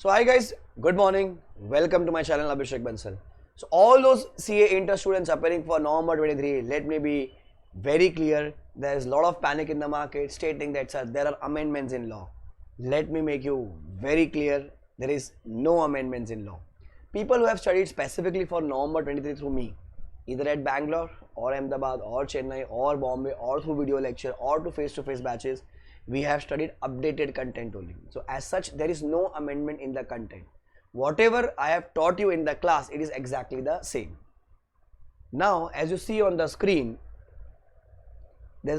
So hi guys, good morning. Welcome to my channel Abhishek Bansal. So all those CA inter students appearing for November 23, let me be very clear. There is a lot of panic in the market stating that sir, there are amendments in law. Let me make you very clear, there is no amendments in law. People who have studied specifically for November 23 through me, either at Bangalore or Ahmedabad or Chennai or Bombay or through video lecture or to face batches, we have studied updated content only. So as such, there is no amendment in the content. Whatever I have taught you in the class, it is exactly the same. Now, as you see on the screen,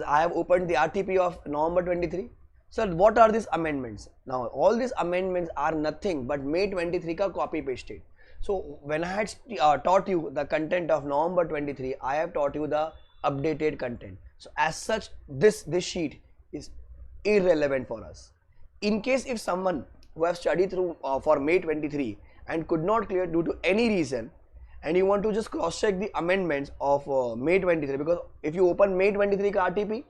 I have opened the RTP of November 23. So what are these amendments? Now, all these amendments are nothing but May 23 ka copy pasted. So when I had taught you the content of November 23, I have taught you the updated content. So as such, this sheet is irrelevant for us. In case if someone who have studied through for May 23 and could not clear due to any reason, and you want to just cross check the amendments of May 23, because if you open May 23 ka RTP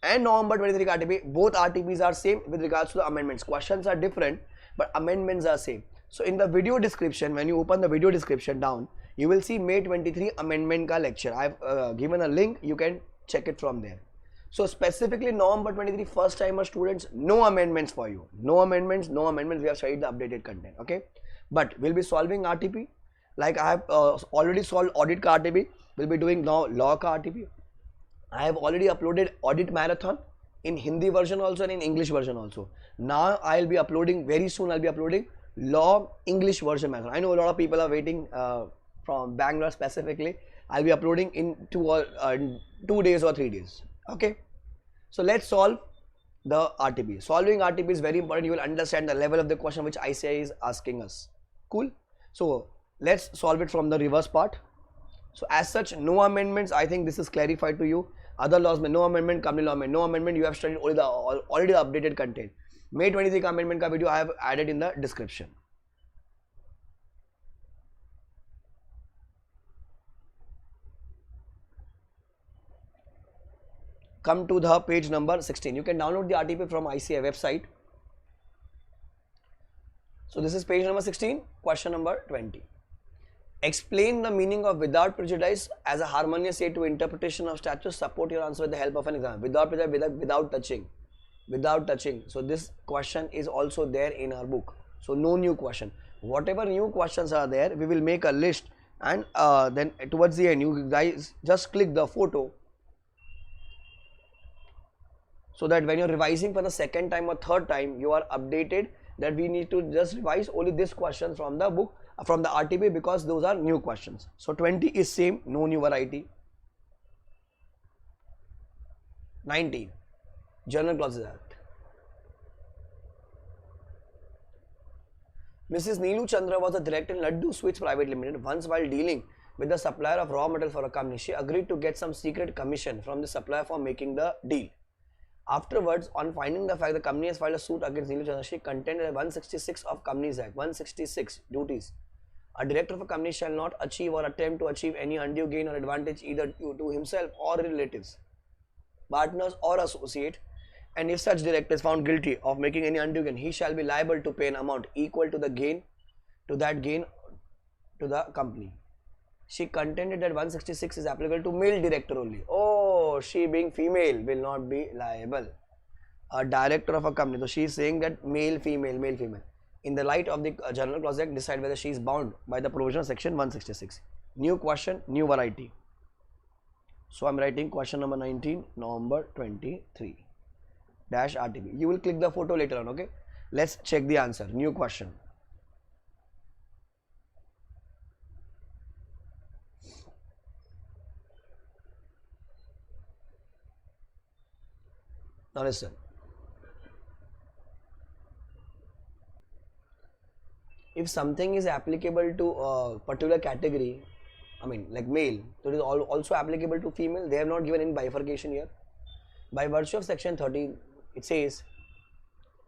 and November 23 ka RTP, both RTPs are same with regards to the amendments. Questions are different but amendments are same. So in the video description, when you open the video description down, you will see May 23 amendment ka lecture. I have given a link, you can check it from there. So specifically November 23 first timer students, no amendments for you. No amendments, we have studied the updated content, okay? But we'll be solving RTP. Like I have already solved audit ka RTP, we'll be doing now law ka RTP. I have already uploaded audit marathon in Hindi version also and in English version also. Now I'll be uploading, very soon I'll be uploading law English version marathon. I know a lot of people are waiting from Bangalore specifically. I'll be uploading in 2 days or 3 days. Okay, so let's solve the RTP. Solving RTP is very important. You will understand the level of the question which ICAI is asking us. Cool. So let's solve it from the reverse part. So as such, no amendments. I think this is clarified to you. Other laws में no amendment, company law में no amendment. You have studied already the updated content. May 23 का amendment का video I have added in the description. Come to the page number 16. You can download the RTP from ICAI website. So this is page number 16, question number 20. Explain the meaning of without prejudice as a harmonious aid to interpretation of statutes. Support your answer with the help of an example. Without prejudice, without touching. Without touching. So this question is also there in our book. So no new question. Whatever new questions are there, we will make a list, and then towards the end, you guys just click the photo, so that when you're revising for the second time or third time, you are updated that we need to just revise only this question from the book, from the RTP, because those are new questions. So 20 is same, no new variety. 19, General Clauses Act. Mrs. Neelu Chandra was a director in Laddu Sweets Private Limited. Once while dealing with the supplier of raw material for a company, she agreed to get some secret commission from the supplier for making the deal. Afterwards, on finding the fact the company has filed a suit against Neelu Chandra, she contended 166 of Companies Act, 166 duties. A director of a company shall not achieve or attempt to achieve any undue gain or advantage either to himself or relatives, partners or associate, and if such director is found guilty of making any undue gain, he shall be liable to pay an amount equal to the gain, to the company. She contended that 166 is applicable to male director only. Oh, she being female will not be liable. A director of a company. So she is saying that male, female. In the light of the General Clause Act, decide whether she is bound by the provision of section 166. New question, new variety. So I am writing question number 19, November 23 dash RTP. You will click the photo later on. Okay. Let's check the answer. New question. Now listen, if something is applicable to a particular category, I mean like male, so it is also applicable to female. They have not given any bifurcation here. By virtue of section 13, it says,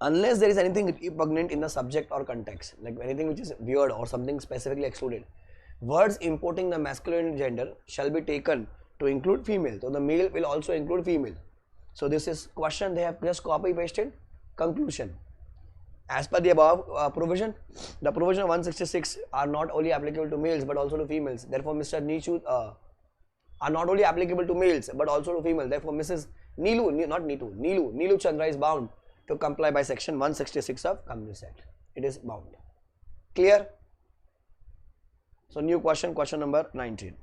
unless there is anything repugnant in the subject or context, like anything which is weird or something specifically excluded, words importing the masculine gender shall be taken to include female. So the male will also include female. So this is question they have just copy pasted. Conclusion. As per the above provision, the provision of 166 are not only applicable to males but also to females. Therefore, Mr. Nichu are not only applicable to males but also to females. Therefore, Mrs. Neelu Chandra is bound to comply by section 166 of Companies Act. It is bound. Clear? So, new question, question number 19.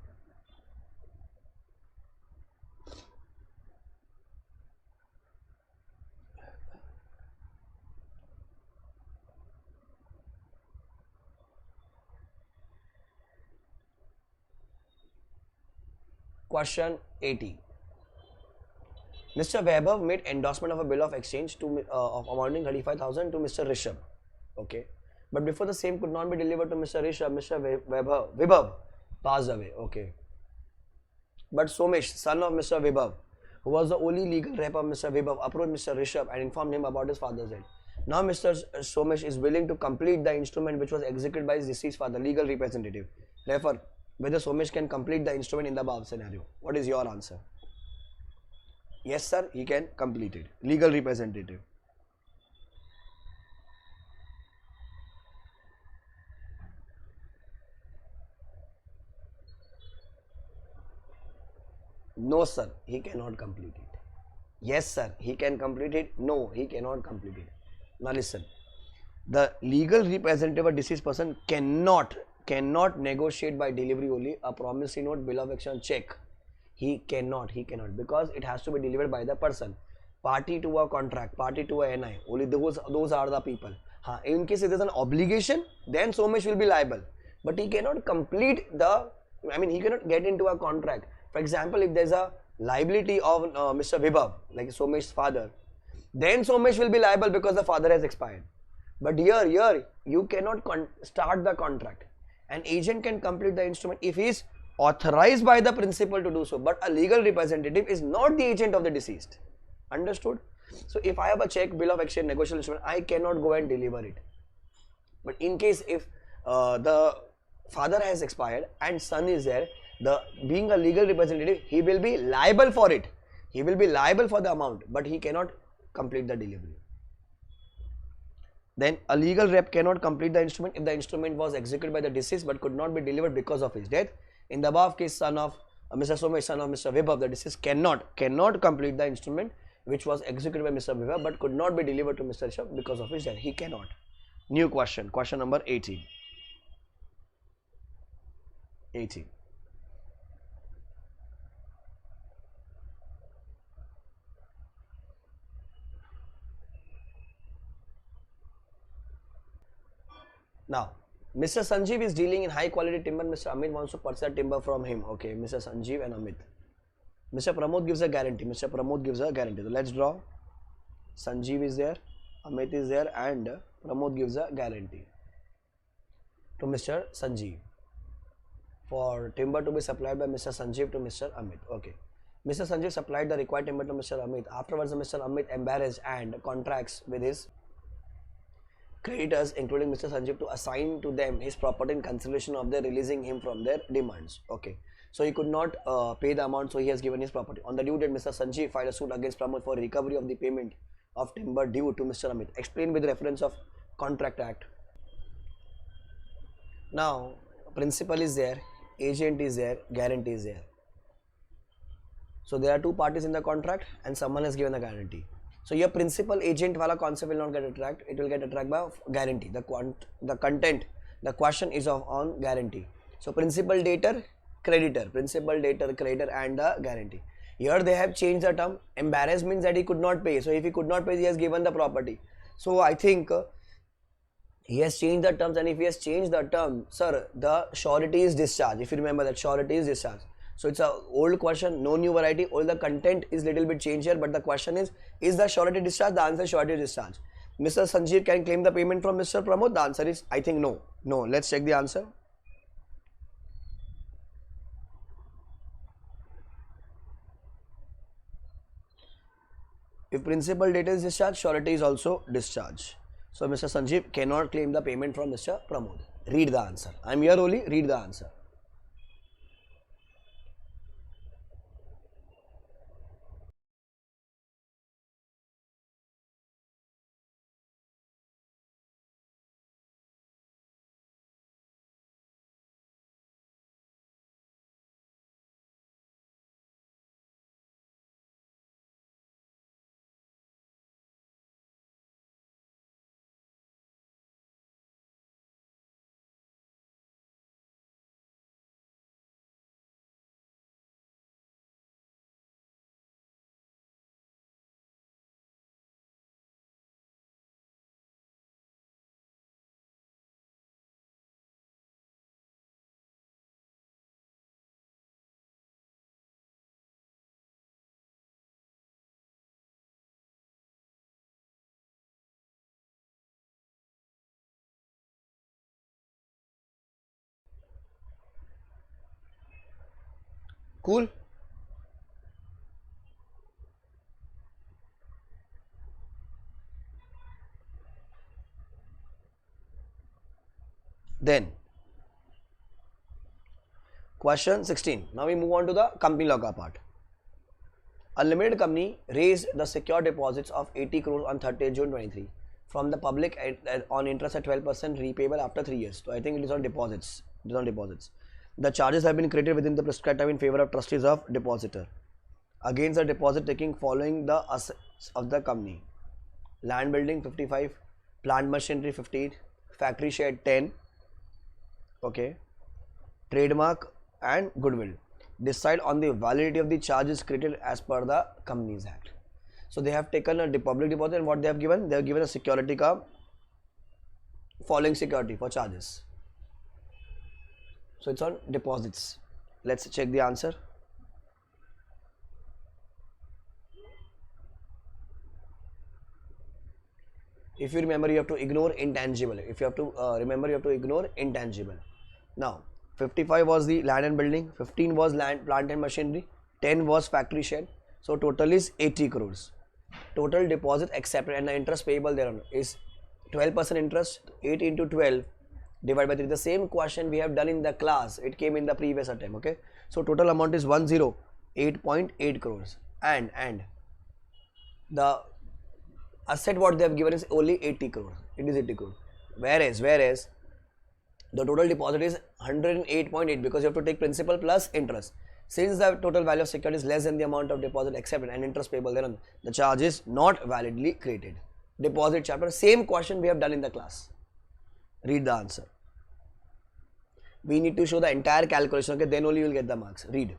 Question 80. Mr. Vaibhav made endorsement of a bill of exchange of amounting 35,000 to Mr. Rishabh. Okay. But before the same could not be delivered to Mr. Rishabh, Mr. Vaibhav passed away. Okay. But Somesh, son of Mr. Vaibhav, who was the only legal rep of Mr. Vaibhav, approached Mr. Rishabh and informed him about his father's death. Now Mr. Somesh is willing to complete the instrument which was executed by his deceased father, legal representative. Therefore, whether Somesh can complete the instrument in the above scenario. What is your answer? Yes, sir, he can complete it. Legal representative. No, sir, he cannot complete it. Yes, sir, he can complete it. No, he cannot complete it. Now listen. The legal representative of a deceased person cannot negotiate by delivery only a promissory note, bill of exchange, check. He cannot because it has to be delivered by the person, party to a contract, party to a NI. Only those are the people. In case it is an obligation, then Somesh will be liable. But he cannot complete he cannot get into a contract. For example, if there is a liability of Mr. Vibhav, like Somesh's father, then Somesh will be liable because the father has expired. But here you cannot start the contract. An agent can complete the instrument if he is authorized by the principal to do so, but a legal representative is not the agent of the deceased. Understood? So if I have a check, bill of exchange, negotiable instrument, I cannot go and deliver it. But in case if the father has expired and son is there, being a legal representative, he will be liable for it. He will be liable for the amount, but he cannot complete the delivery. Then a legal rep cannot complete the instrument if the instrument was executed by the deceased but could not be delivered because of his death. In the above case, son of Mr. Somesh, son of Mr. Vibhav, the deceased cannot complete the instrument which was executed by Mr. Vibhav but could not be delivered to Mr. Rishabh because of his death. He cannot. New question, question number 18. 18. Now, Mr. Sanjeev is dealing in high quality timber. Mr. Amit wants to purchase timber from him. Okay, Mr. Sanjeev and Amit. Mr. Pramod gives a guarantee. Mr. Pramod gives a guarantee. So let's draw. Sanjeev is there, Amit is there, and Pramod gives a guarantee to Mr. Sanjeev for timber to be supplied by Mr. Sanjeev to Mr. Amit. Okay. Mr. Sanjeev supplied the required timber to Mr. Amit. Afterwards, Mr. Amit embarrassed and contracts with his creditors, including Mr. Sanjeev, to assign to them his property in consideration of their releasing him from their demands. Okay. So he could not pay the amount, so he has given his property. On the due date, Mr. Sanjeev filed a suit against Pramod for recovery of the payment of timber due to Mr. Amit. Explain with reference of Contract Act. Now, principal is there, agent is there, guarantee is there. So there are two parties in the contract and someone has given a guarantee. So your principal agent wala concept will not get attracted, it will get attracted by guarantee. The content, the question is on guarantee. So principal debtor, creditor, principal debtor, creditor and the guarantee. Here they have changed the term. Embarrassed means that he could not pay. So if he could not pay, he has given the property. So I think he has changed the terms, and if he has changed the term, sir, the surety is discharged. If you remember that surety is discharged. So it's a old question, no new variety. All the content is little bit changed here, but the question is the surety discharged? The answer is surety discharged. Mr. Sanjeev can claim the payment from Mr. Pramod. The answer is, I think, no. No. Let's check the answer. If principal debtor is discharged, surety is also discharged. So Mr. Sanjeev cannot claim the payment from Mr. Pramod. Read the answer. I am here only, read the answer. Cool. Then question 16. Now we move on to the company logger part. A limited company raised the secure deposits of 80 crores on 30th June 23 from the public on interest at 12% repayable after 3 years. So I think it is on deposits. It is on deposits. The charges have been created within the prescribed time in favor of trustees of depositor against the deposit taking following the assets of the company. Land building 55, plant machinery 15, factory shed 10, okay, trademark and goodwill. Decide on the validity of the charges created as per the Companies Act. So they have taken a public deposit, and what they have given? They have given a security card, following security for charges. So it's on deposits. Let's check the answer. If you remember, you have to ignore intangible. If you have to remember, you have to ignore intangible. Now 55 was the land and building, 15 was land, plant and machinery, 10 was factory shed. So total is 80 crores. Total deposit accepted and the interest payable thereon is 12% interest. 8 into 12 divided by 3. The same question we have done in the class. It came in the previous attempt. Okay. So total amount is 108.8 crores. And the asset what they have given is only 80 crores. It is 80 crores. Whereas the total deposit is 108.8 because you have to take principal plus interest. Since the total value of security is less than the amount of deposit accepted and interest payable thereon, the charge is not validly created. Deposit chapter, same question we have done in the class. Read the answer. We need to show the entire calculation, okay, then only you will get the marks. Read.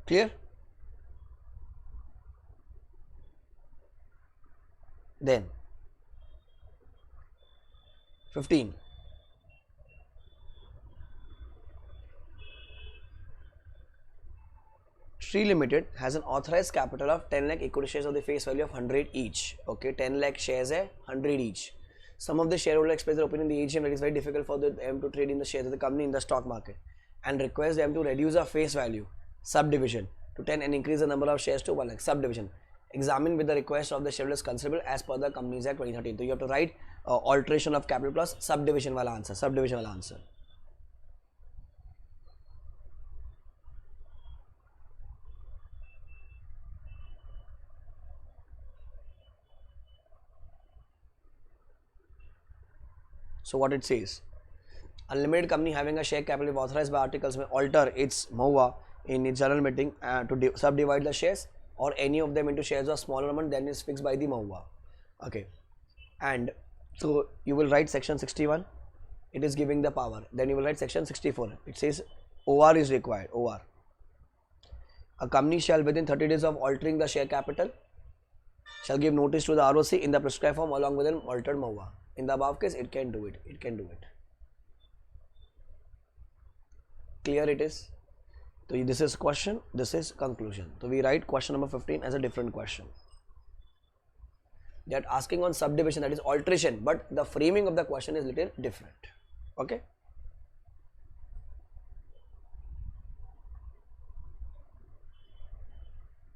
Clear? Then 15. Shree Limited has an authorized capital of 10 lakh equity shares of the face value of 100 each. Okay, 10 lakh shares hai 100 each. Some of the shareholders express their opinion in the AGM that it is very difficult for them to trade in the shares of the company in the stock market and request them to reduce the face value subdivision to 10 and increase the number of shares to 1 lakh subdivision. Examine with the request of the shareholders considerable as per the Companies Act 2013. So you have to write alteration of capital plus subdivision wala answer. Subdivision wala answer. So what it says, unlimited company having a share capital if authorized by articles may alter its MOA in its general meeting to subdivide the shares or any of them into shares of smaller amount than is fixed by the MOA. Okay, and so you will write section 61, it is giving the power. Then you will write section 64, it says OR is required. OR, a company shall within 30 days of altering the share capital shall give notice to the ROC in the prescribed form along with an altered MOA. In the above case, it can do it. It can do it. Clear it is? So this is question, this is conclusion. So we write question number 15 as a different question. They are asking on subdivision, that is alteration, but the framing of the question is little different. Okay.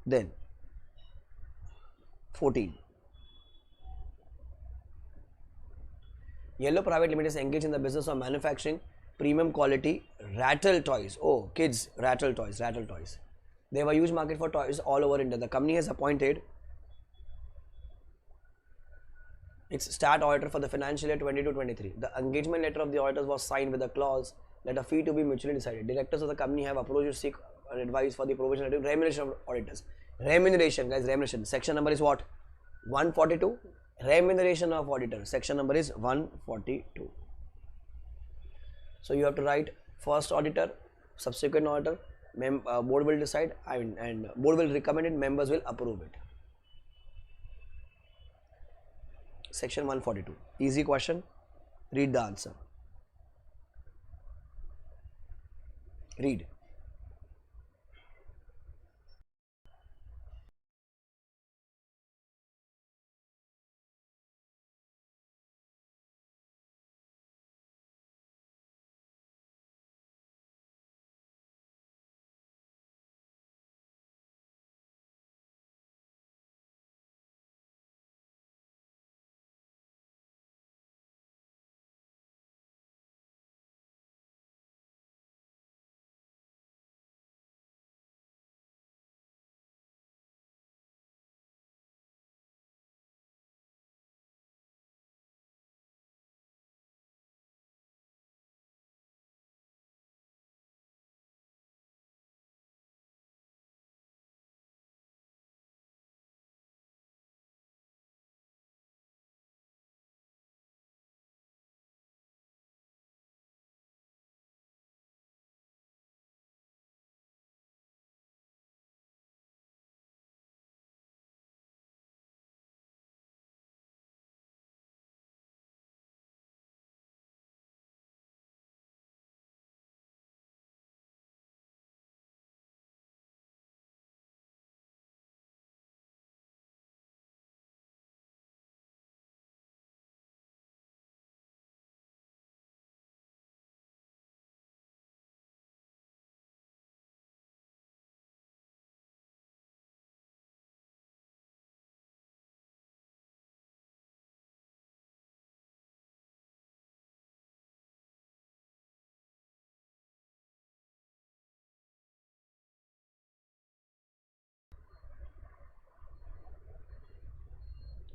Then 14. Yellow Private Limited is engaged in the business of manufacturing premium quality rattle toys. Oh, kids, rattle toys, rattle toys. They have a huge market for toys all over India. The company has appointed its stat auditor for the financial year 22-23. The engagement letter of the auditors was signed with a clause that a fee to be mutually decided. Directors of the company have approached to seek advice for the provision of remuneration of auditors. Remuneration, guys, remuneration. Section number is what? 142. Remuneration of auditors. Section number is 142. So you have to write first auditor, subsequent auditor, board will decide, and board will recommend it, members will approve it. Section 142. Easy question. Read the answer. Read.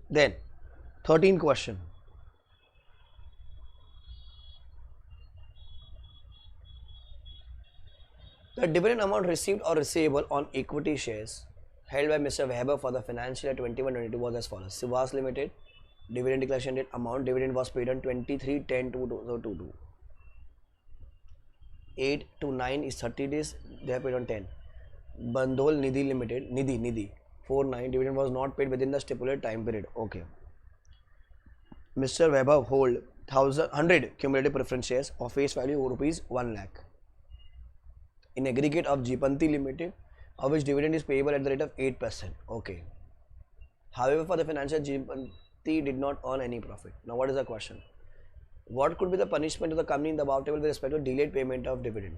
Then 13 question. The dividend amount received or receivable on equity shares held by Mr. Weber for the financial year 21-22 was as follows. Sivas Limited, dividend declaration date, amount dividend was paid on 23/10/2022. 8 to 9 is 30 days, they are paid on 10. Bandhol Nidhi Limited, Nidhi 4/9, dividend was not paid within the stipulated time period. Okay. Mr. Weber hold 100 cumulative preference shares of face value rupees 1 lakh. In aggregate of Jipanti Limited, of which dividend is payable at the rate of 8%. Okay. However, for the financial Jipanti did not earn any profit. Now, what is the question? What could be the punishment to the company in the above table with respect to delayed payment of dividend?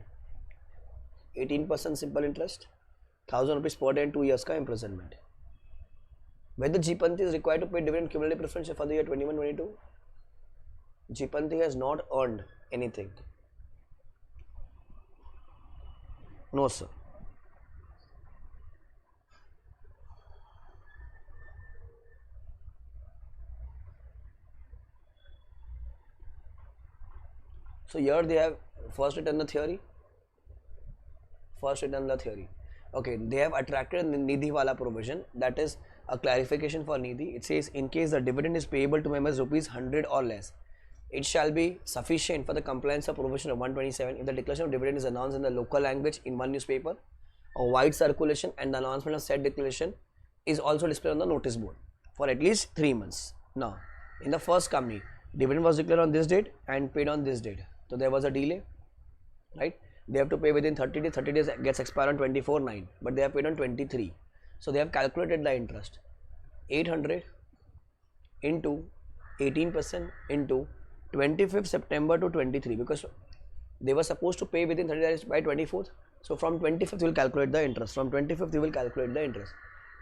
18% simple interest, 1000 rupees per day and 2 years ka imprisonment. Whether Jipanti is required to pay dividend cumulative preference for the year 21-22? Jipanti has not earned anything. No, sir. So here they have first written the theory. Okay, they have attracted the Nidhi wala provision, that is a clarification for Nidhi. It says in case the dividend is payable to members rupees 100 or less, it shall be sufficient for the compliance of provision of 127 if the declaration of dividend is announced in the local language in one newspaper, a wide circulation, and the announcement of said declaration is also displayed on the notice board for at least 3 months. Now, in the first company, dividend was declared on this date and paid on this date. So there was a delay, right? They have to pay within 30 days. 30 days gets expired on 24/9, but they have paid on 23. So they have calculated the interest 800 into 18% into 25th September to 23, because they were supposed to pay within 30 days by 24th. So from 25th you will calculate the interest. From 25th you will calculate the interest.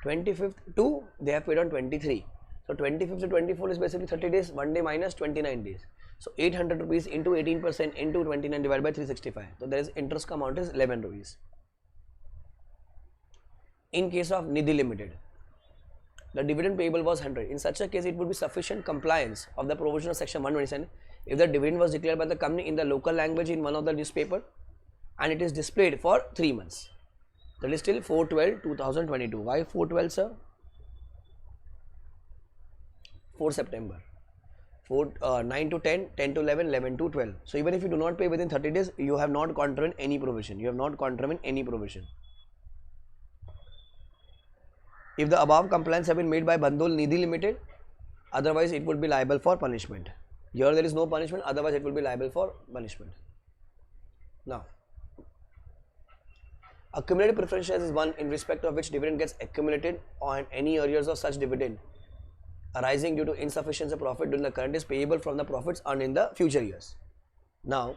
25th to they have paid on 23. So 25th to 24 is basically 30 days. 1 day minus 29 days. So 800 rupees into 18% into 29 divided by 365. So there is interest amount is 11 rupees. In case of Nidhi Limited, the dividend payable was 100. In such a case, it would be sufficient compliance of the provision of section 127 if the dividend was declared by the company in the local language in one of the newspaper and it is displayed for 3 months. That is till 4/12/2022. Why 4/12, sir? 4 September. 9 to 10, 10 to 11, 11 to 12. So even if you do not pay within 30 days, you have not contravened any provision. You have not contravened any provision. If the above compliance have been made by Bandol Nidhi Limited, otherwise it would be liable for punishment. Here there is no punishment, otherwise it will be liable for punishment. Now, accumulated preference shares is one in respect of which dividend gets accumulated on any arrears of such dividend arising due to insufficiency of profit during the current is payable from the profits earned in the future years. Now,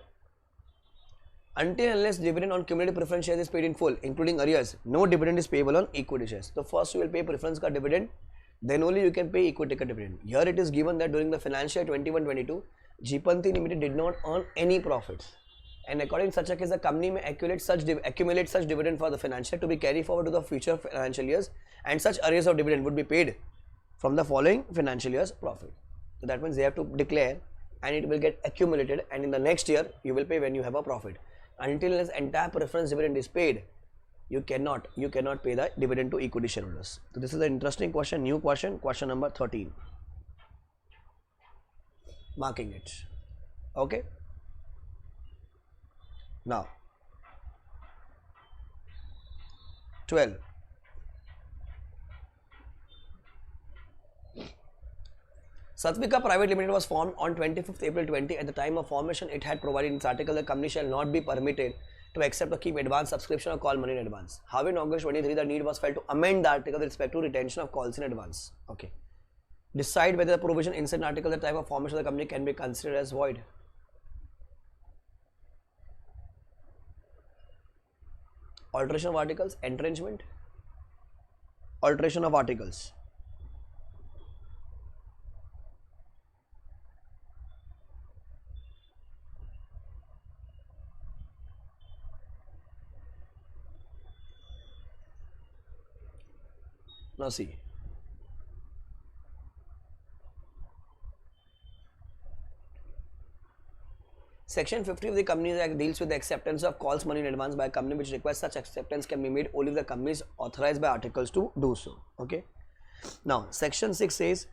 until unless dividend on cumulative preference shares is paid in full, including arrears, no dividend is payable on equity shares. So first you will pay preference ka dividend, then only you can pay equity ka dividend. Here it is given that during the financial year 21-22, Jeepanti Limited did not earn any profits, and according to such a case, the company may accumulate such dividend for the financial year to be carried forward to the future financial years, and such arrears of dividend would be paid from the following financial year's profit. So that means they have to declare and it will get accumulated, and in the next year you will pay when you have a profit. Until this entire preference dividend is paid, you cannot pay the dividend to equity shareholders. So this is an interesting question, new question, question number 13. Marking it. Okay. Now 12. Satvika Private Limited was formed on 25th April 20. At the time of formation, it had provided in its article the company shall not be permitted to accept or keep advance subscription or call money in advance. However, in August 23, the need was felt to amend the article with respect to retention of calls in advance. Okay. Decide whether the provision inside an article at the time of formation of the company can be considered as void. Alteration of articles, entrenchment, alteration of articles. Now see, Section 50 of the Companies Act deals with the acceptance of calls money in advance by a company which requires such acceptance can be made only if the company is authorized by articles to do so. Okay. Now, Section 6 says,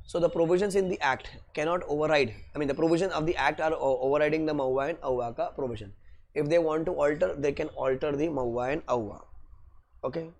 so the provisions in the Act cannot override, the provisions of the Act are overriding the Mahua and Avva ka provision. If they want to alter, they can alter the Mahua and Avva. Okay.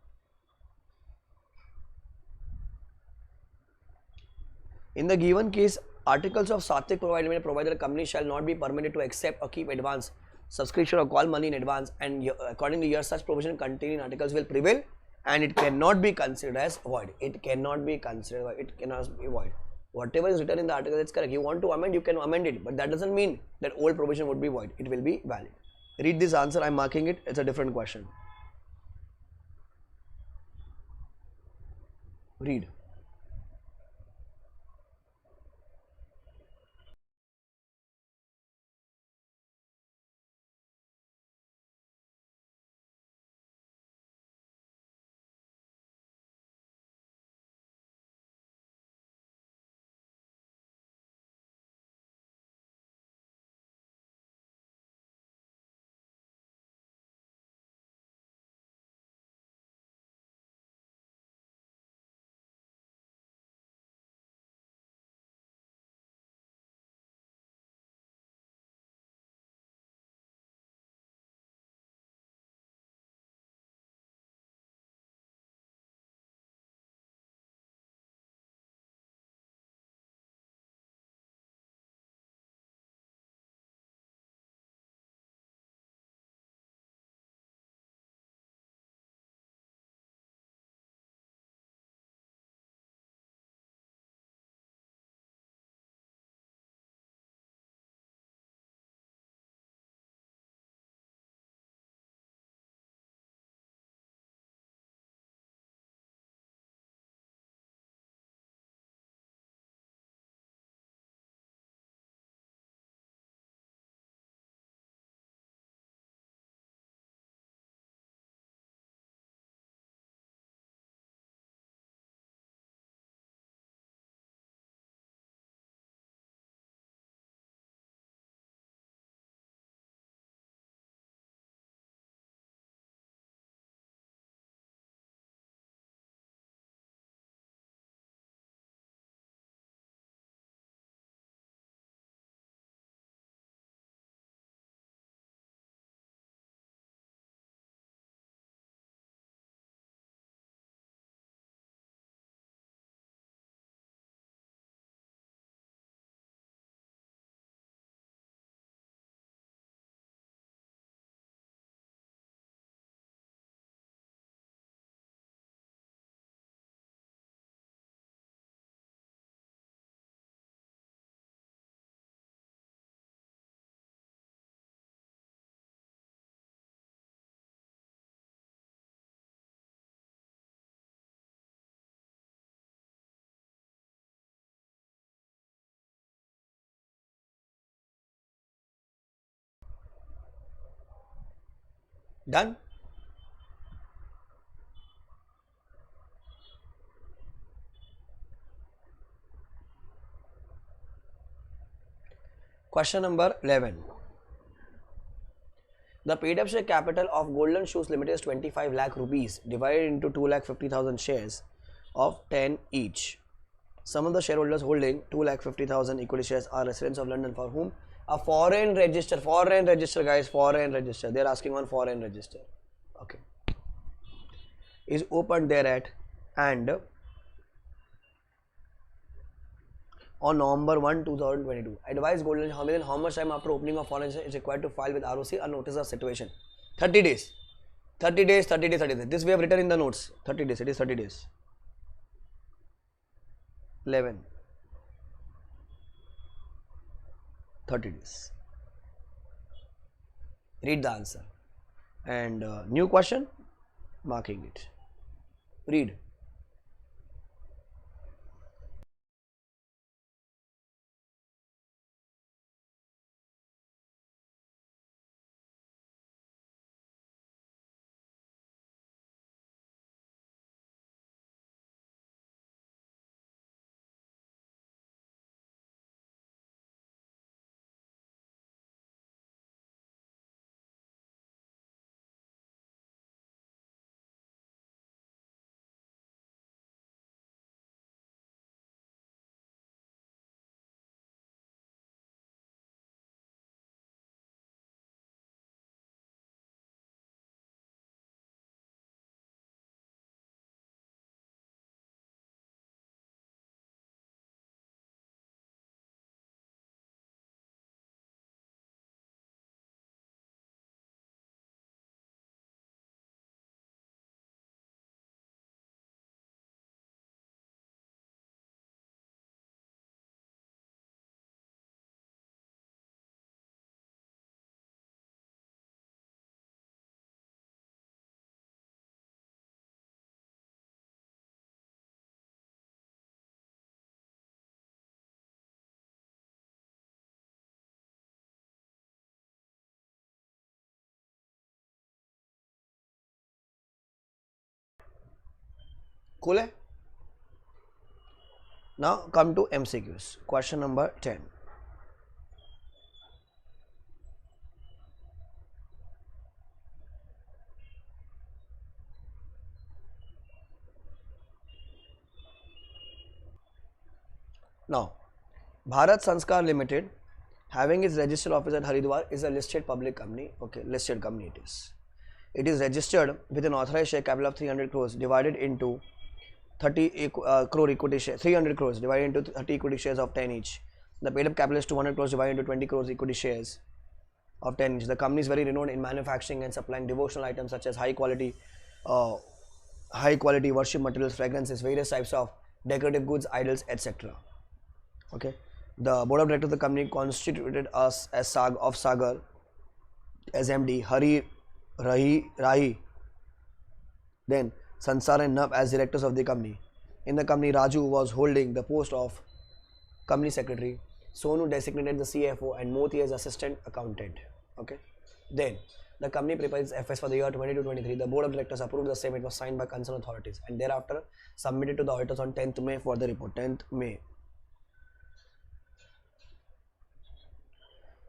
In the given case, articles of Satvik provide that a company shall not be permitted to accept or keep advance subscription or call money in advance, and accordingly here such provision contained in articles will prevail, and it cannot be considered as void. It cannot be considered void. It cannot be void. Whatever is written in the article, that's correct. You want to amend, you can amend it, but that doesn't mean that old provision would be void. It will be valid. Read this answer. I'm marking it. It's a different question. Read. Done? Question number 11. The paid-up share capital of Golden Shoes Limited is 25 lakh rupees divided into 2 lakh 50,000 shares of 10 each. Some of the shareholders holding 2 lakh 50,000 equity shares are residents of London for whom a foreign register guys, foreign register, they are asking on foreign register, okay, is opened thereat and on November 1, 2022. Advise Golden how much time after opening of foreign is required to file with ROC a notice of situation? 30 days. 30 days, 30 days, 30 days. This we have written in the notes. 30 days, it is 30 days. 11. 30 days. Read the answer. And new question, marking it. Read. Cool hai? Now come to MCQs. Question number 10. Now, Bharat Sanskar Limited, having its registered office at Haridwar, is a listed public company. Okay, listed company it is. It is registered with an authorized share capital of 300 crores divided into 30 crore equity shares. 300 crores divided into 30 equity shares of 10 each. The paid up capital is 200 crores divided into 20 crores equity shares of 10 each. The company is very renowned in manufacturing and supplying devotional items such as high quality worship materials, fragrances, various types of decorative goods, idols, etc. Okay. The board of directors of the company constituted us as Sagar as MD, Hari Rahi, then Sansar and Nab as directors of the company. In the company, Raju was holding the post of company secretary, Sonu designated the CFO, and Moti as assistant accountant. Okay. Then the company prepares FS for the year 22-23. The board of directors approved the same. It was signed by concerned authorities and thereafter submitted to the auditors on 10th May for the report. 10th May.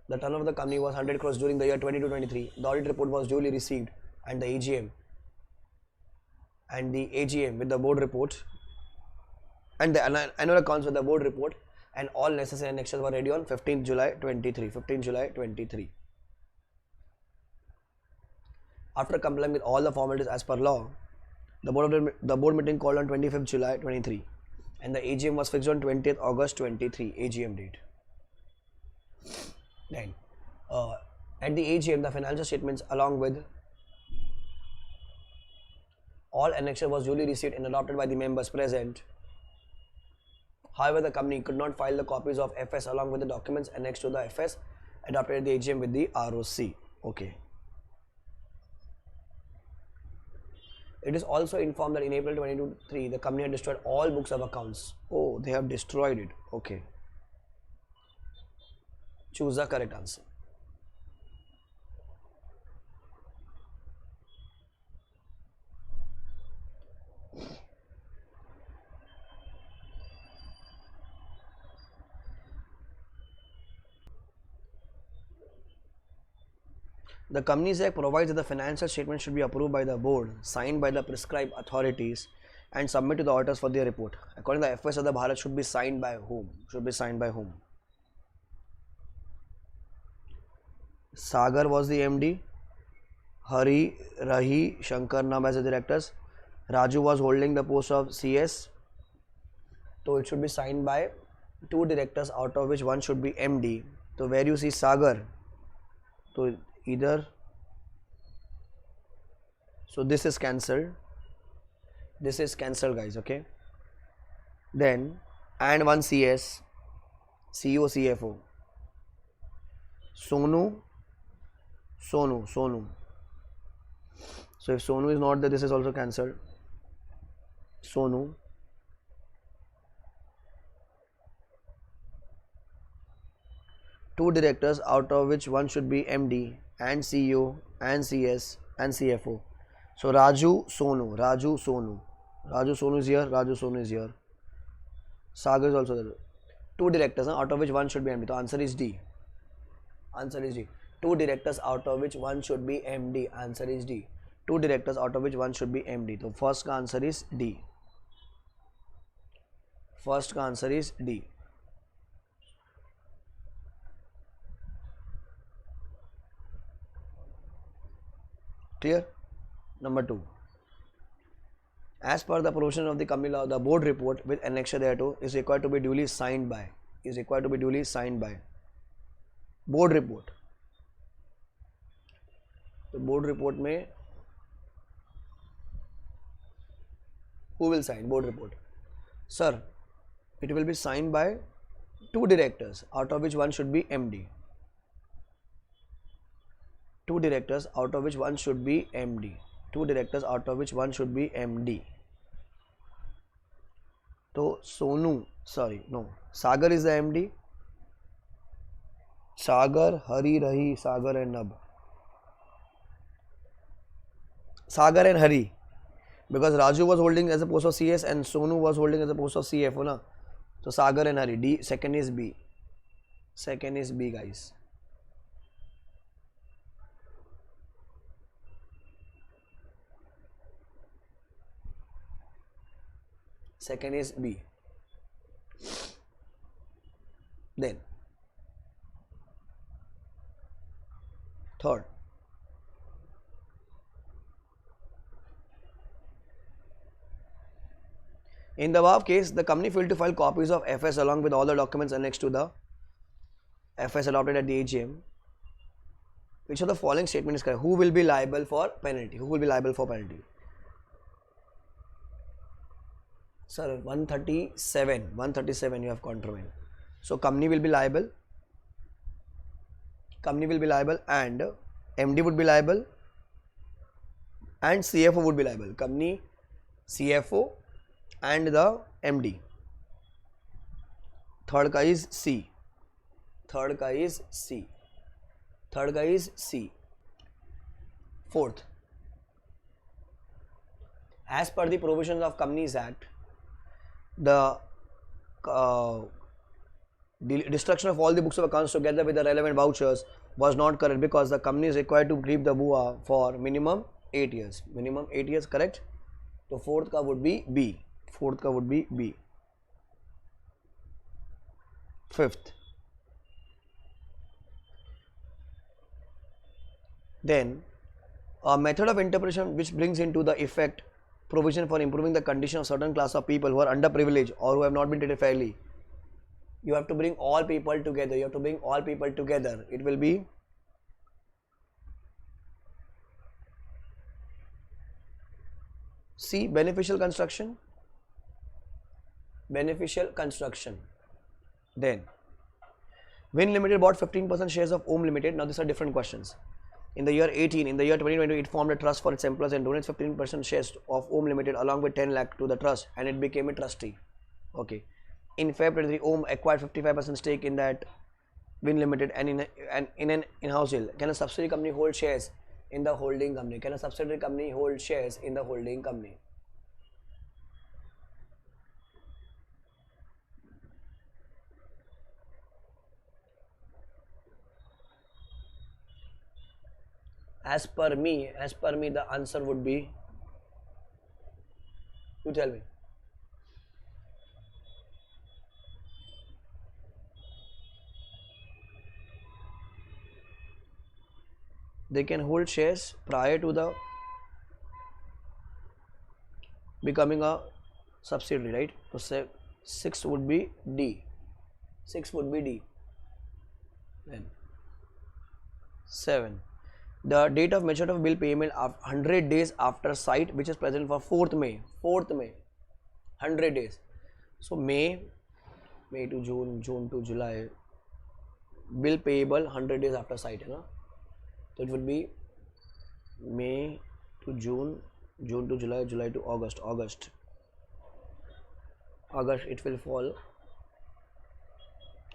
The turnover of the company was 100 crores during the year 22-23. The audit report was duly received and the AGM with the board report and the annual accounts with the board report and all necessary annexures were ready on 15th July 23. 15th July 23. After complying with all the formalities as per law, the board meeting called on 25th July 23 and the AGM was fixed on 20th August 23 AGM date. Then, at the AGM, the financial statements along with all annexure was duly received and adopted by the members present. However, the company could not file the copies of FS along with the documents annexed to the FS adopted at the AGM with the ROC. Okay. It is also informed that in April 2023, the company had destroyed all books of accounts. Oh, they have destroyed it. Okay. Choose the correct answer. The Companies Act provides that the financial statement should be approved by the board, signed by the prescribed authorities, and submitted to the auditors for their report. According to the FS of the Bharat, should be signed by whom? Sagar was the MD. Hari, Rahi, Shankar Nam as the directors. Raju was holding the post of CS. So it should be signed by two directors, out of which one should be MD. So where you see Sagar, so either, so this is cancelled. This is cancelled, guys. Okay. Then and one CS, CEO, CFO. Sonu. So if Sonu is not there, this is also cancelled. Sonu. Two directors, out of which one should be MD and CEO and CS and CFO. So Raju Sonu is here. Sagar is also there. Two directors, out of which one should be MD. The answer is D. Two directors, out of which one should be MD. Answer is D. Two directors, out of which one should be MD. So first answer is D. Clear? Number 2. As per the provision of the company law, the board report with annexure thereto is required to be duly signed by. Board report. The board report may, who will sign board report? Sir, it will be signed by two directors, out of which one should be MD. Two directors, out of which one should be MD. So Sagar is the MD. Sagar, Hari, Rahi, Sagar and Nab. Sagar and Hari, because Raju was holding as a post of CS and Sonu was holding as a post of CFO, na? So Sagar and Hari. D. Second is B, guys. Second is B. Then third, in the above case, the company failed to file copies of FS along with all the documents annexed to the FS adopted at the AGM. Which of the following statement is correct? Who will be liable for penalty? Sir, 137 you have contravened. So company will be liable, and MD would be liable, and CFO would be liable. Company, CFO and the MD. Third guy is C. Fourth, as per the provisions of Companies Act, the destruction of all the books of accounts together with the relevant vouchers was not correct, because the company is required to keep the BUA for minimum 8 years. Correct? So fourth ka would be B. Fifth, then a method of interpretation which brings into the effect provision for improving the condition of certain class of people who are underprivileged or who have not been treated fairly. You have to bring all people together. It will be C. Beneficial construction. Then Win Limited bought 15% shares of Om Limited. Now these are different questions. In the year 2020, it formed a trust for its employees and donates 15% shares of Om Limited along with 10 lakh to the trust, and it became a trustee. Okay. In February, Om acquired 55% stake in that Win Limited and in an in-house deal. Can a subsidiary company hold shares in the holding company? As per me, the answer would be, you tell me. They can hold shares prior to the becoming a subsidiary, right? So 6 would be D. 6 would be D. Then 7. The date of maturity of bill payment of 100 days after site, which is present for 4th May. 4th May. 100 days. So May to June, June to July. Bill payable 100 days after site, you know? So it would be May to June, June to July, July to August, August it will fall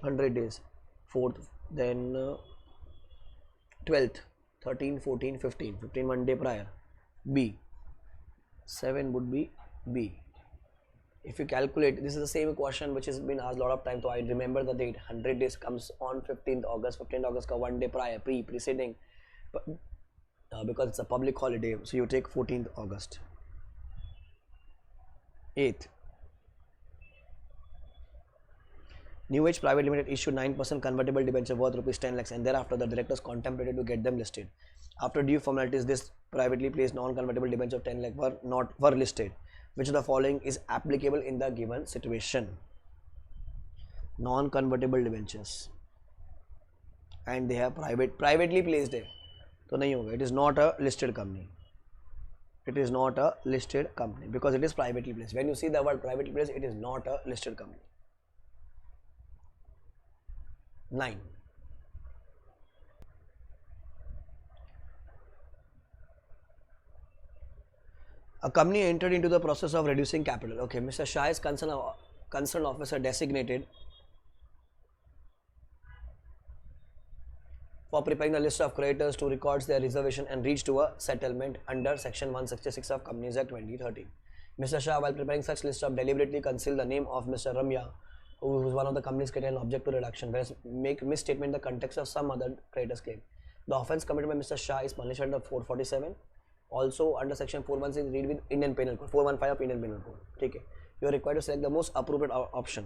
100 days. 4th, then 12th, 13, 14, 15, 15 1 day prior. B. 7 would be B. If you calculate, this is the same question which has been asked a lot of times, so I remember the date. 100 days comes on 15th August. 15th August ka 1 day prior, preceding, but because it's a public holiday, so you take 14th August. 8th, New Age Private Limited issued 9% convertible debenture worth rupees 10 lakhs, and thereafter the directors contemplated to get them listed. After due formalities, this privately placed non-convertible debenture of 10 lakh were listed. Which of the following is applicable in the given situation? Non-convertible debentures, and they have privately placed है, तो नहीं होगा. It is not a listed company. It is not a listed company because it is privately placed. When you see the word privately placed, it is not a listed company. 9. A company entered into the process of reducing capital. Okay, Mr. Shah is concerned officer designated for preparing the list of creditors to record their reservation and reach to a settlement under Section 166 of Companies Act 2013. Mr. Shah, while preparing such list of, deliberately concealed the name of Mr. Ramya, who was one of the company's creditor and object to reduction, whereas make misstatement in the context of some other creditor's claim. The offence committed by Mr. Shah is punished under 447. Also under section 416, read with Indian Penal Code, 415 of Indian Penal Code. Okay. You are required to select the most appropriate option.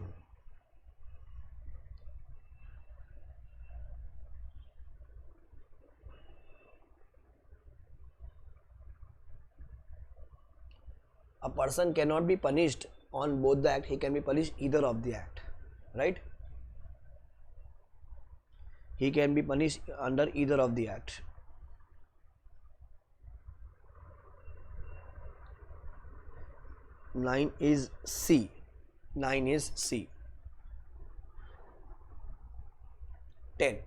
A person cannot be punished on both the act, he can be punished either of the act, right? He can be punished under either of the act. 9 is C. 9 is C. 10.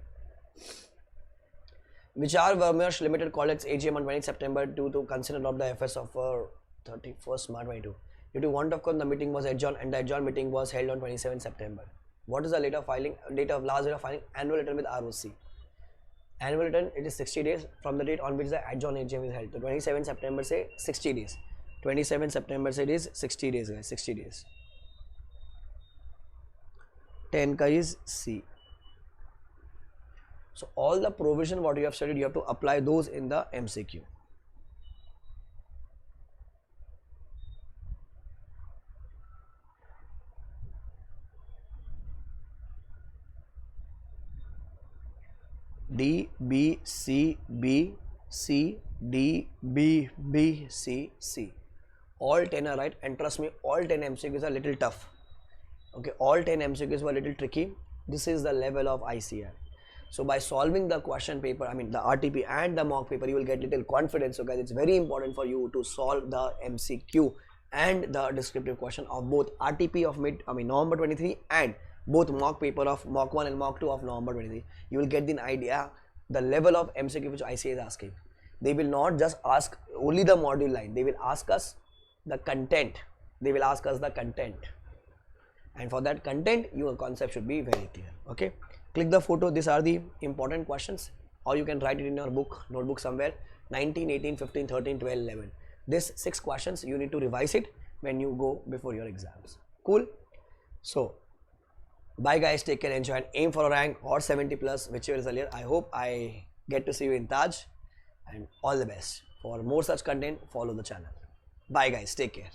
Vichar Vermeersch Limited called its AGM on 20 September to consider of the affairs of 31st March 22. Due to want of course, the meeting was adjourned and the adjourned meeting was held on 27 September. What is the date of filing? Date of last date of filing annual return with ROC. Annual return, it is 60 days from the date on which the adjourned AGM is held. So 27 September say 60 days. 27 September say it is 60 days guys, 60 days. 10 ka is C. So all the provision what you have studied, you have to apply those in the MCQ. D, B, C, B, C, D, B, B, C, C. All 10 are right, and trust me, all 10 MCQs are little tough. Okay, all 10 MCQs were a little tricky. This is the level of ICR. So by solving the question paper, I mean the RTP and the mock paper, you will get little confidence. So guys, it's very important for you to solve the MCQ and the descriptive question of both RTP of November 23 and both mock paper of mock 1 and mock 2 of November 23. You will get the idea, the level of MCQ which ICA is asking. They will not just ask only the module line. They will ask us the content. They will ask us the content. And for that content, your concept should be very clear. Okay. Click the photo. These are the important questions, or you can write it in your book, notebook somewhere. 19, 18, 15, 13, 12, 11. These 6 questions, you need to revise it when you go before your exams. Cool. So, bye guys. Take care. Enjoy and aim for a rank or 70 plus, whichever is earlier. I hope I get to see you in Taj. and all the best. For more such content, follow the channel. Bye guys, take care.